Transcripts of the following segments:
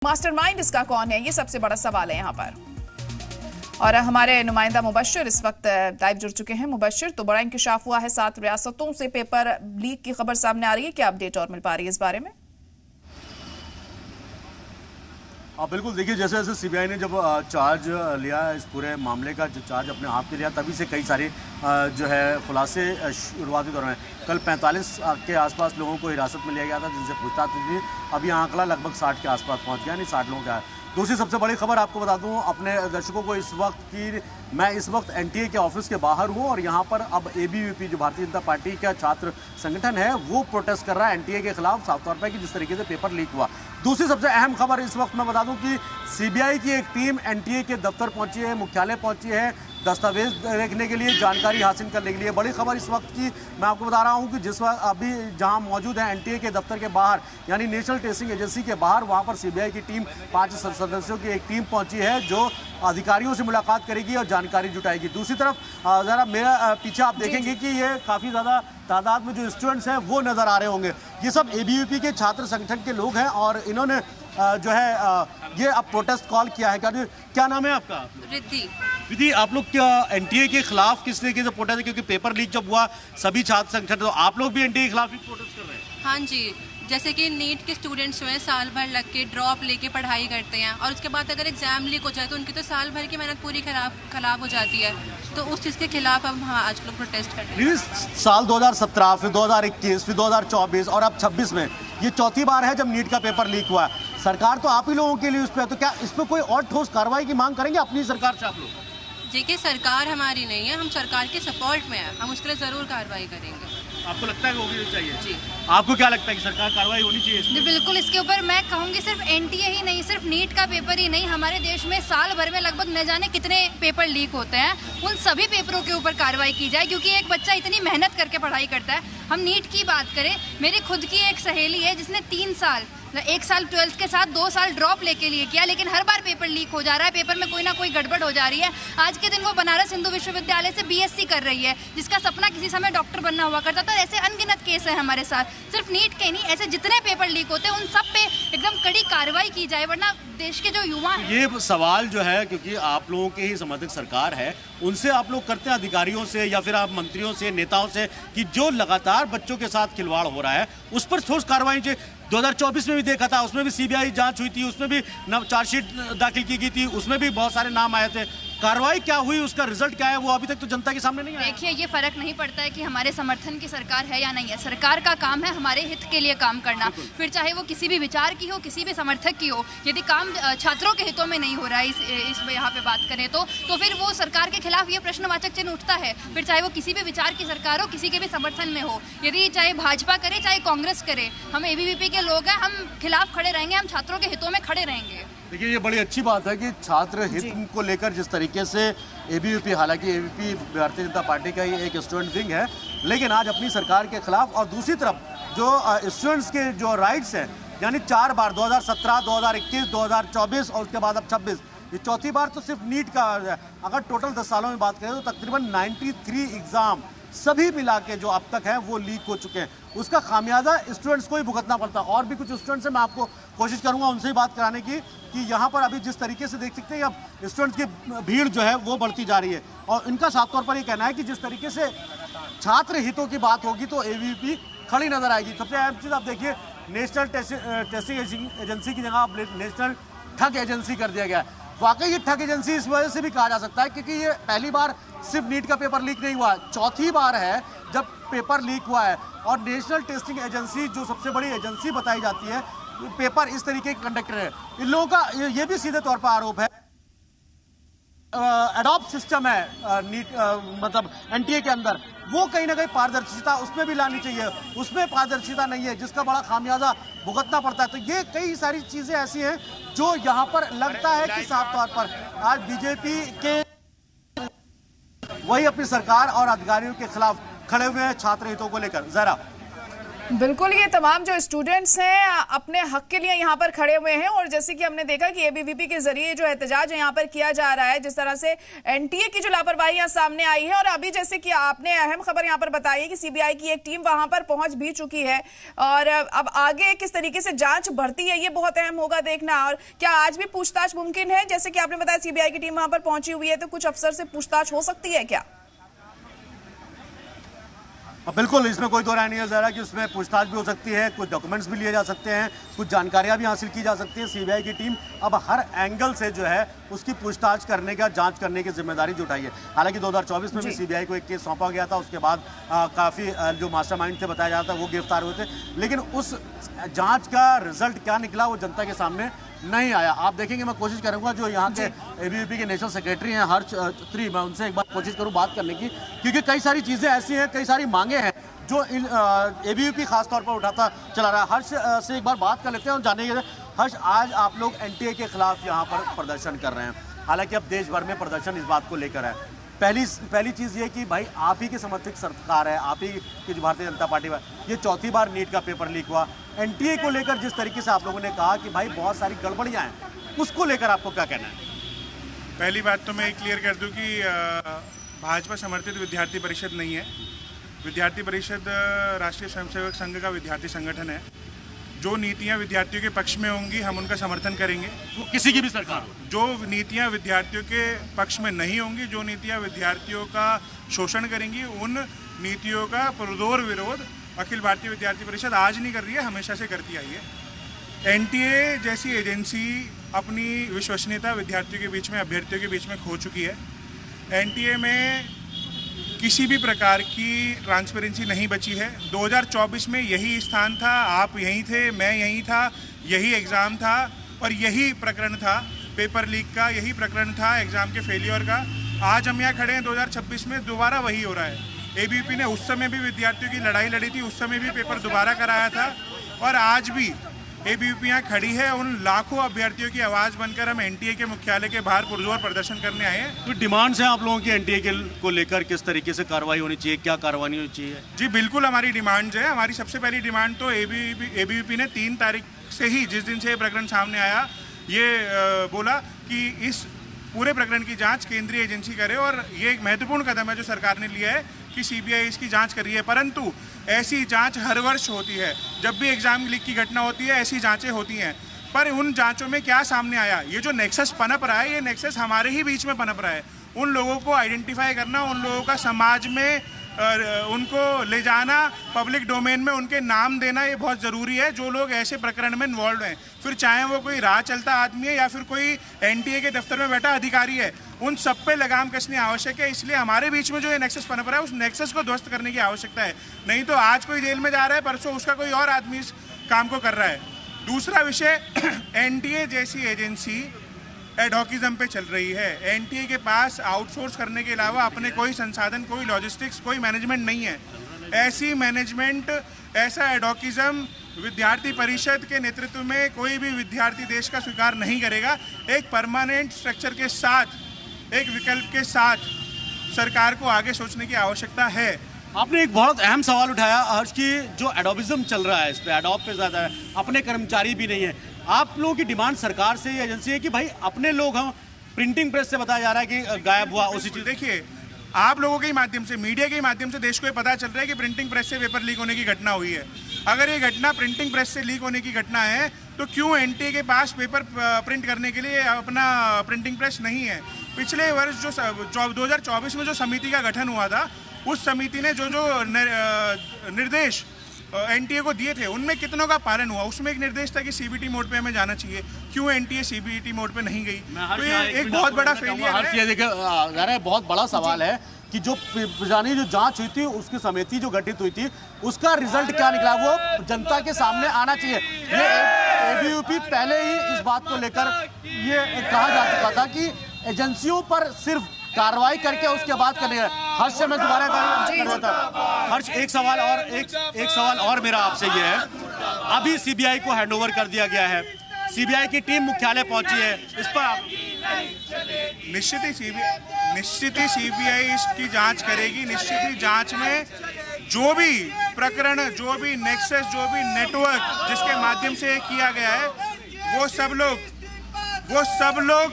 Mastermind इसका कौन है, ये सबसे बड़ा सवाल है यहाँ पर। और हमारे नुमाइंदा मुबश्शिर इस वक्त लाइव जुड़ चुके हैं। मुबश्शिर, तो बड़ा इंकशाफ हुआ है, 7 रियासतों से पेपर लीक की खबर सामने आ रही है, क्या अपडेट और मिल पा रही है इस बारे में? बिल्कुल, देखिए जैसे जैसे सीबीआई ने जब चार्ज लिया इस पूरे मामले का, जो चार्ज अपने हाथ में लिया, तभी से कई सारे जो है खुलासे शुरुआती दौर में। कल 45 के आसपास लोगों को हिरासत में लिया गया था, जिनसे पूछताछ हुई थी। अभी आंकड़ा लगभग 60 के आसपास पहुंच गया, यानी 60 लोगों का। दूसरी सबसे बड़ी खबर आपको बता दूं अपने दर्शकों को इस वक्त की, मैं इस वक्त एनटीए के ऑफिस के बाहर हूं और यहां पर अब एबीवीपी जो भारतीय जनता पार्टी का छात्र संगठन है वो प्रोटेस्ट कर रहा है एनटीए के खिलाफ, साफ तौर पर कि जिस तरीके से पेपर लीक हुआ। दूसरी सबसे अहम खबर इस वक्त मैं बता दूं कि सीबीआई की एक टीम एनटीए के दफ्तर पहुंची है, मुख्यालय पहुंची है, दस्तावेज देखने के लिए, जानकारी हासिल करने के लिए। बड़ी खबर इस वक्त की मैं आपको बता रहा हूं कि जिस वक्त अभी जहां मौजूद है एनटीए के दफ्तर के बाहर, यानी नेशनल टेस्टिंग एजेंसी के बाहर, वहां पर सीबीआई की टीम 5 सदस्यों की एक टीम पहुंची है जो अधिकारियों से मुलाकात करेगी और जानकारी जुटाएगी। दूसरी तरफ ज़रा मेरा पीछे आप देखेंगे कि ये काफ़ी ज़्यादा तादाद में जो स्टूडेंट्स हैं वो नज़र आ रहे होंगे। ये सब एबीवीपी के छात्र संगठन के लोग हैं और इन्होंने जो है ये अब प्रोटेस्ट कॉल किया है। क्या नाम है आपका? रिद्धि, आप लोग क्या एनटीए के खिलाफ किस तरीके से प्रोटेस्ट है? क्योंकि पेपर लीक जब हुआ सभी छात्र संगठन, तो आप लोग भी एनटीए के खिलाफ ही प्रोटेस्ट कर रहे हैं? हाँ जी, जैसे कि नीट के स्टूडेंट्स हुए साल भर लग के ड्रॉप लेके पढ़ाई करते हैं और उसके बाद अगर एग्जाम लीक हो जाए तो उनकी तो साल भर की मेहनत पूरी खराब हो जाती है। तो उस चीज़ के खिलाफ अब हाँ आज लोग प्रोटेस्ट कर रहे हैं। साल 2017, फिर 2021, फिर 2024 और अब 26 में ये चौथी बार है जब नीट का पेपर लीक हुआ है। सरकार तो आप ही लोगों के लिए उस पर, तो क्या इस पर कोई और ठोस कार्रवाई की मांग करेंगे अपनी सरकार से आप लोग? देखिए, सरकार हमारी नहीं है, हम सरकार के सपोर्ट में है, हम उसके लिए ज़रूर कार्रवाई करेंगे। आपको लगता है कि होनी चाहिए? जी। आपको क्या लगता है कि सरकार कार्रवाई होनी चाहिए? जी बिल्कुल, इसके ऊपर मैं कहूँगी सिर्फ एनटीए ही नहीं, सिर्फ नीट का पेपर ही नहीं, हमारे देश में साल भर में लगभग न जाने कितने पेपर लीक होते हैं, उन सभी पेपरों के ऊपर कार्रवाई की जाए। क्योंकि एक बच्चा इतनी मेहनत करके पढ़ाई करता है। हम नीट की बात करें, मेरी खुद की एक सहेली है जिसने 3 साल, 1 साल 12th के साथ 2 साल ड्रॉप लेके लिए किया, लेकिन हर बार पेपर लीक हो जा रहा है, पेपर में कोई ना कोई गड़बड़ हो जा रही है। आज के दिन वो बनारस हिंदू विश्वविद्यालय से बीएससी कर रही है, जिसका सपना किसी समय डॉक्टर बनना हुआ करता था। ऐसे अनगिनत केस है हमारे साथ, सिर्फ नीट के नहीं, ऐसे जितने पेपर लीक होते हैं उन सब पे एकदम कड़ी कार्रवाई की जाए, वरना देश के जो युवा हैं। ये सवाल जो है, क्योंकि आप लोगों के ही समर्थक सरकार है, उनसे आप लोग करते हैं अधिकारियों से या फिर आप मंत्रियों से, नेताओं से, कि जो लगातार बच्चों के साथ खिलवाड़ हो रहा है उस पर ठोस कार्रवाई चाहिए। 2024 में भी देखा था, उसमें भी सीबीआई जांच हुई थी, उसमें भी चार्जशीट दाखिल की गई थी, उसमें भी बहुत सारे नाम आए थे। कार्रवाई क्या हुई, उसका रिजल्ट क्या है, वो अभी तक तो जनता के सामने नहीं आया। देखिए, ये फर्क नहीं पड़ता है कि हमारे समर्थन की सरकार है या नहीं है, सरकार का काम है हमारे हित के लिए काम करना, फिर चाहे वो किसी भी विचार की हो, किसी भी समर्थक की हो। यदि काम छात्रों के हितों में नहीं हो रहा है, इस यहाँ पे बात करें तो फिर वो सरकार के खिलाफ ये प्रश्नवाचक चिन्ह उठता है। फिर चाहे वो किसी भी विचार की सरकार हो, किसी के भी समर्थन में हो, यदि चाहे भाजपा करे चाहे कांग्रेस करे, हम एबीवीपी के लोग हैं, हम खिलाफ खड़े रहेंगे, हम छात्रों के हितों में खड़े रहेंगे। देखिए, ये बड़ी अच्छी बात है कि छात्र हित को लेकर जिस तरीके से एबीवीपी, हालांकि एबीवीपी भारतीय जनता पार्टी का ही एक स्टूडेंट विंग है, लेकिन आज अपनी सरकार के खिलाफ, और दूसरी तरफ जो स्टूडेंट्स के जो राइट्स हैं, यानी 4 बार 2017, 2021, 2024 और उसके बाद अब 26, ये चौथी बार तो सिर्फ नीट का। अगर टोटल 10 सालों में बात करें तो तकरीबन 93 एग्जाम सभी मिला के जो अब तक है वो लीक हो चुके हैं। उसका खामियाजा स्टूडेंट्स को ही भुगतना पड़ता है। और भी कुछ स्टूडेंट्स हैं, मैं आपको कोशिश करूंगा उनसे ही बात कराने की, कि यहाँ पर अभी जिस तरीके से देख सकते हैं अब स्टूडेंट्स की भीड़ जो है वो बढ़ती जा रही है और इनका साफ तौर पर ये कहना है कि जिस तरीके से छात्र हितों की बात होगी तो एबीवीपी खड़ी नजर आएगी। सबसे अहम चीज़ आप देखिए, नेशनल टेस्टिंग एजेंसी की जगह अब नेशनल ठग एजेंसी कर दिया गया है। वाकई ये ठग एजेंसी इस वजह से भी कहा जा सकता है क्योंकि ये पहली बार सिर्फ नीट का पेपर लीक नहीं हुआ, चौथी बार है जब पेपर लीक हुआ है। और नेशनल टेस्टिंग एजेंसी जो सबसे बड़ी एजेंसी बताई जाती है, पेपर इस तरीके के कंडक्टर है। इन लोगों का ये भी सीधे तौर पर आरोप है, एडॉप्ट सिस्टम है नीट मतलब एनटीए के अंदर, वो कहीं ना कहीं पारदर्शिता उसमें भी लानी चाहिए, उसमें पारदर्शिता नहीं है, जिसका बड़ा खामियाजा भुगतना पड़ता है। तो ये कई सारी चीजें ऐसी हैं जो यहाँ पर लगता है कि साफ तौर पर आज बीजेपी के वही अपनी सरकार और अधिकारियों के खिलाफ खड़े हुए हैं छात्र हितों को लेकर। जरा बिल्कुल, ये तमाम जो स्टूडेंट्स हैं अपने हक के लिए यहाँ पर खड़े हुए हैं और जैसे कि हमने देखा कि एबीवीपी के जरिए जो एहतजाज यहाँ पर किया जा रहा है, जिस तरह से एनटीए की जो लापरवाही यहाँ सामने आई है और अभी जैसे कि आपने अहम खबर यहाँ पर बताई है कि सीबीआई की एक टीम वहां पर पहुंच भी चुकी है और अब आगे किस तरीके से जांच बढ़ती है ये बहुत अहम होगा देखना। और क्या आज भी पूछताछ मुमकिन है? जैसे कि आपने बताया सीबीआई की टीम वहां पर पहुंची हुई है, तो कुछ अफसर से पूछताछ हो सकती है क्या? बिल्कुल, इसमें कोई दो राय नहीं है ज़रा कि उसमें पूछताछ भी हो सकती है, कुछ डॉक्यूमेंट्स भी लिए जा सकते हैं, कुछ जानकारियां भी हासिल की जा सकती है। सीबीआई की टीम अब हर एंगल से जो है उसकी पूछताछ करने का, जांच करने की जिम्मेदारी जो उठाई है। हालांकि 2024 में भी सीबीआई को एक केस सौंपा गया था, उसके बाद काफ़ी जो मास्टरमाइंड थे बताया जाता है वो गिरफ्तार हुए थे, लेकिन उस जाँच का रिजल्ट क्या निकला वो जनता के सामने नहीं आया। आप देखेंगे, मैं कोशिश करूंगा जो यहाँ के एबीवीपी के नेशनल सेक्रेटरी हैं हर्ष त्रि, मैं उनसे एक बार कोशिश करूँ बात करने की, क्योंकि कई सारी चीज़ें ऐसी हैं, कई सारी मांगे हैं जो एबीवीपी खास तौर पर उठाता चला रहा है। हर्ष से एक बार बात कर लेते हैं और जानेंगे। हर्ष, आज आप लोग एनटीए के खिलाफ यहाँ पर प्रदर्शन कर रहे हैं, हालांकि अब देश भर में प्रदर्शन इस बात को लेकर है। पहली चीज़ ये कि भाई आप ही के समर्थित सरकार है, आप ही की जो भारतीय जनता पार्टी है, ये चौथी बार नीट का पेपर लीक हुआ। एनटीए को लेकर जिस तरीके से आप लोगों ने कहा कि भाई बहुत सारी गड़बड़ियां हैं, उसको लेकर आपको क्या कहना है? पहली बात तो मैं क्लियर कर दूं कि भाजपा समर्थित विद्यार्थी परिषद नहीं है। विद्यार्थी परिषद राष्ट्रीय स्वयंसेवक संघ का विद्यार्थी संगठन है। जो नीतियां विद्यार्थियों के पक्ष में होंगी हम उनका समर्थन करेंगे, वो किसी की भी सरकार हो। जो नीतियां विद्यार्थियों के पक्ष में नहीं होंगी, जो नीतियां विद्यार्थियों का शोषण करेंगी, उन नीतियों का पुरजोर विरोध अखिल भारतीय विद्यार्थी परिषद आज नहीं कर रही है, हमेशा से करती आई है। एनटीए जैसी एजेंसी अपनी विश्वसनीयता विद्यार्थियों के बीच में, अभ्यर्थियों के बीच में खो चुकी है। एनटीए में किसी भी प्रकार की ट्रांसपेरेंसी नहीं बची है। 2024 में यही स्थान था, आप यहीं थे, मैं यहीं था, यही एग्ज़ाम था और यही प्रकरण था पेपर लीक का, यही प्रकरण था एग्ज़ाम के फेलियर का। आज हम यहाँ खड़े हैं 2026 में, दोबारा वही हो रहा है। एबीवीपी ने उस समय भी विद्यार्थियों की लड़ाई लड़ी थी, उस समय भी पेपर दोबारा कराया था और आज भी एबीवीपी यहाँ खड़ी है। उन लाखों अभ्यर्थियों की आवाज़ बनकर हम एनटीए के मुख्यालय के बाहर पुरजोर प्रदर्शन करने आए हैं। तो डिमांड्स हैं आप लोगों की एनटीए के को लेकर, किस तरीके से कार्रवाई होनी चाहिए, क्या कार्रवाई होनी चाहिए? जी बिल्कुल, हमारी डिमांड्स है। हमारी सबसे पहली डिमांड तो एबीवीपी ने 3 तारीख से ही, जिस दिन से ये प्रकरण सामने आया, ये बोला कि इस पूरे प्रकरण की जांच केंद्रीय एजेंसी करे और ये एक महत्वपूर्ण कदम है जो सरकार ने लिया है कि सीबीआई इसकी जांच कर रही है। परंतु ऐसी जांच हर वर्ष होती है, जब भी एग्जाम लीक की घटना होती है ऐसी जांचें होती हैं, पर उन जांचों में क्या सामने आया? ये जो नेक्सस पनप रहा है, ये नेक्सस हमारे ही बीच में पनप रहा है। उन लोगों को आइडेंटिफाई करना, उन लोगों का समाज में उनको ले जाना, पब्लिक डोमेन में उनके नाम देना, ये बहुत ज़रूरी है। जो लोग ऐसे प्रकरण में इन्वॉल्व हैं, फिर चाहे वो कोई राह चलता आदमी है या फिर कोई एनटीए के दफ्तर में बैठा अधिकारी है, उन सब पे लगाम कसनी आवश्यक है। इसलिए हमारे बीच में जो ये नेक्सस पनप रहा है, उस नेक्सस को ध्वस्त करने की आवश्यकता है। नहीं तो आज कोई जेल में जा रहा है, परसों उसका कोई और आदमी इस काम को कर रहा है। दूसरा विषय, एनटीए जैसी एजेंसी एडहॉकिज्म पे चल रही है। एनटीए के पास आउटसोर्स करने के अलावा अपने कोई संसाधन, कोई लॉजिस्टिक्स, कोई मैनेजमेंट नहीं है। ऐसी मैनेजमेंट, ऐसा एडहॉकिज्म विद्यार्थी परिषद के नेतृत्व में कोई भी विद्यार्थी देश का स्वीकार नहीं करेगा। एक परमानेंट स्ट्रक्चर के साथ, एक विकल्प के साथ सरकार को आगे सोचने की आवश्यकता है। आपने एक बहुत अहम सवाल उठाया हर्ष की, जो एडोबिज्म चल रहा है, इस पे एडॉप पे ज़्यादा है, अपने कर्मचारी भी नहीं है। आप लोगों की डिमांड सरकार से, ये एजेंसी है कि भाई अपने लोग, हम प्रिंटिंग प्रेस से बताया जा रहा है कि गायब हुआ उसी चीज़। देखिए, आप लोगों के ही माध्यम से, मीडिया के माध्यम से देश को ये पता चल रहा है कि प्रिंटिंग प्रेस से पेपर लीक होने की घटना हुई है। अगर ये घटना प्रिंटिंग प्रेस से लीक होने की घटना है तो क्यों एनटीए के पास पेपर प्रिंट करने के लिए अपना प्रिंटिंग प्रेस नहीं है? पिछले वर्ष जो 2024 में जो समिति का गठन हुआ था, उस समिति ने जो निर्देश एनटीए को दिए थे, उनमें कितनों का पालन हुआ? उसमें एक निर्देश था कि सीबीटी मोड पे हमें जाना चाहिए। क्यों एनटीए सीबीटी मोड पे नहीं गई? तो ये एक बहुत बड़ा फेलियर है। देखिए, बहुत बड़ा सवाल है कि जो पुरानी जो जांच हुई थी, उसकी समिति जो गठित हुई थी, उसका रिजल्ट क्या निकला, वो जनता के सामने आना चाहिए। ये एबीवीपी पहले ही इस बात को लेकर ये कहा जा चुका था कि एजेंसियों पर सिर्फ कार्रवाई करके उसके बाद करेगा। हर्ष से मैं दोबारा हर्ष, एक सवाल और मेरा आपसे ये है, अभी सीबीआई को हैंडओवर कर दिया गया है, सीबीआई की टीम मुख्यालय पहुंची है, इस पर निश्चित ही सीबीआई इसकी जांच करेगी। निश्चित ही जांच में जो भी प्रकरण, जो भी नेक्सस, जो भी नेटवर्क जिसके माध्यम से किया गया है, वो सब लोग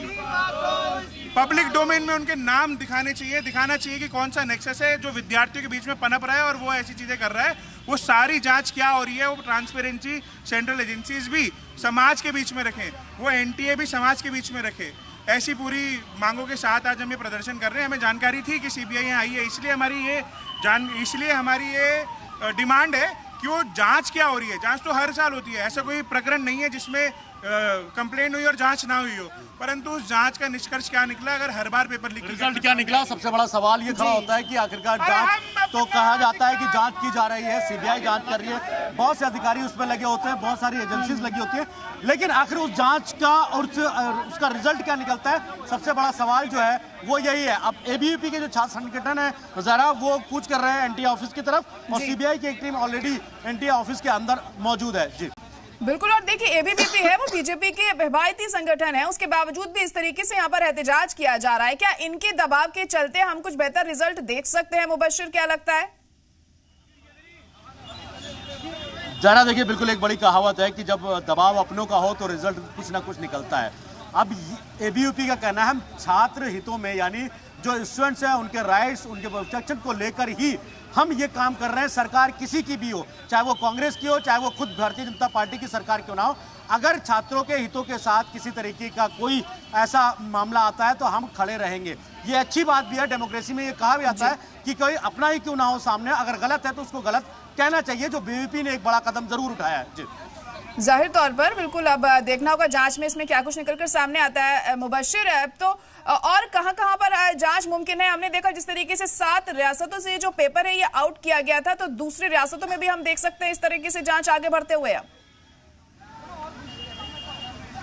पब्लिक डोमेन में उनके नाम दिखाना चाहिए कि कौन सा नेक्सस है जो विद्यार्थियों के बीच में पनप रहा है और वो ऐसी चीजें कर रहा है। वो सारी जांच क्या हो रही है, वो ट्रांसपेरेंसी सेंट्रल एजेंसीज भी समाज के बीच में रखें, वो एनटीए भी समाज के बीच में रखे। ऐसी पूरी मांगों के साथ आज हम ये प्रदर्शन कर रहे हैं। हमें जानकारी थी कि सीबीआई यहाँ आई है, इसलिए हमारी ये डिमांड है कि वो जांच क्या हो रही है। जांच तो हर साल होती है, ऐसा कोई प्रकरण नहीं है जिसमें कंप्लेंट हुई और जांच ना हुई हो, परंतु उस जांच का निष्कर्ष क्या निकला अगर हर बार पेपर लीक रिजल्ट क्या निकला? सबसे बड़ा सवाल ये खड़ा होता है कि आखिरकार जांच तो कहा जाता है कि जांच की जा रही है, सीबीआई जांच कर रही है, बहुत से अधिकारी उसमें लगे होते हैं, बहुत सारी एजेंसीज लगी होती है, लेकिन आखिर उस जांच का और उसका रिजल्ट क्या निकलता है, सबसे बड़ा सवाल जो है वो यही है। अब एबीवीपी के जो छात्र संगठन है जरा वो कूच कर रहे हैं एनटीए ऑफिस की तरफ और सीबीआई की एक टीम ऑलरेडी एनटीए ऑफिस के अंदर मौजूद है। जी बिल्कुल, और देखिए एबीवीपी है वो बीजेपी के हिमायती संगठन है, उसके बावजूद भी इस तरीके से यहाँ पर एहतजाज किया जा रहा है। क्या इनके दबाव के चलते हम कुछ बेहतर रिजल्ट देख सकते हैं मुबश्शिर, क्या लगता है? जरा देखिए, बिल्कुल एक बड़ी कहावत है कि जब दबाव अपनों का हो तो रिजल्ट कुछ ना कुछ निकलता है। अब एबीवीपी का कहना है हम छात्र हितों में, यानी जो स्टूडेंट्स हैं उनके राइट्स, उनके प्रोटेक्शन को लेकर ही हम ये काम कर रहे हैं। सरकार किसी की भी हो, चाहे वो कांग्रेस की हो, चाहे वो खुद भारतीय जनता पार्टी की सरकार क्यों ना हो, अगर छात्रों के हितों के साथ किसी तरीके का कोई ऐसा मामला आता है तो हम खड़े रहेंगे। ये अच्छी बात भी है, डेमोक्रेसी में ये कहा भी आता है कि कोई अपना ही क्यों ना हो सामने, अगर गलत है तो उसको गलत कहना चाहिए, जो बीवीपी ने एक बड़ा कदम जरूर उठाया है। जी जाहिर तौर पर बिल्कुल, अब देखना होगा जांच में इसमें क्या कुछ निकलकर सामने आता है मुबश्शिर। अब तो और कहां पर जांच मुमकिन है? हमने देखा जिस तरीके से 7 रियासतों से जो पेपर है ये आउट किया गया था, तो दूसरी रियासतों में भी हम देख सकते हैं इस तरीके से जांच आगे बढ़ते हुए।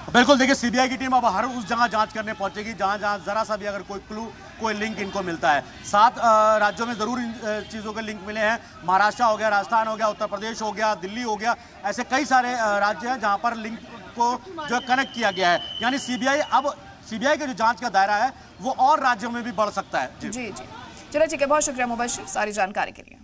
बिल्कुल, देखिए सीबीआई की टीम अब हर उस जगह जांच करने पहुंचेगी जहां जरा सा भी अगर कोई क्लू, कोई लिंक इनको मिलता है। 7 राज्यों में जरूर इन चीज़ों के लिंक मिले हैं। महाराष्ट्र हो गया, राजस्थान हो गया, उत्तर प्रदेश हो गया, दिल्ली हो गया, ऐसे कई सारे राज्य हैं जहां पर लिंक को जो कनेक्ट किया गया है। यानी सीबीआई का जो जांच का दायरा है वो और राज्यों में भी बढ़ सकता है। जी, चलो ठीक है, बहुत शुक्रिया मुबश्शिर सारी जानकारी के लिए।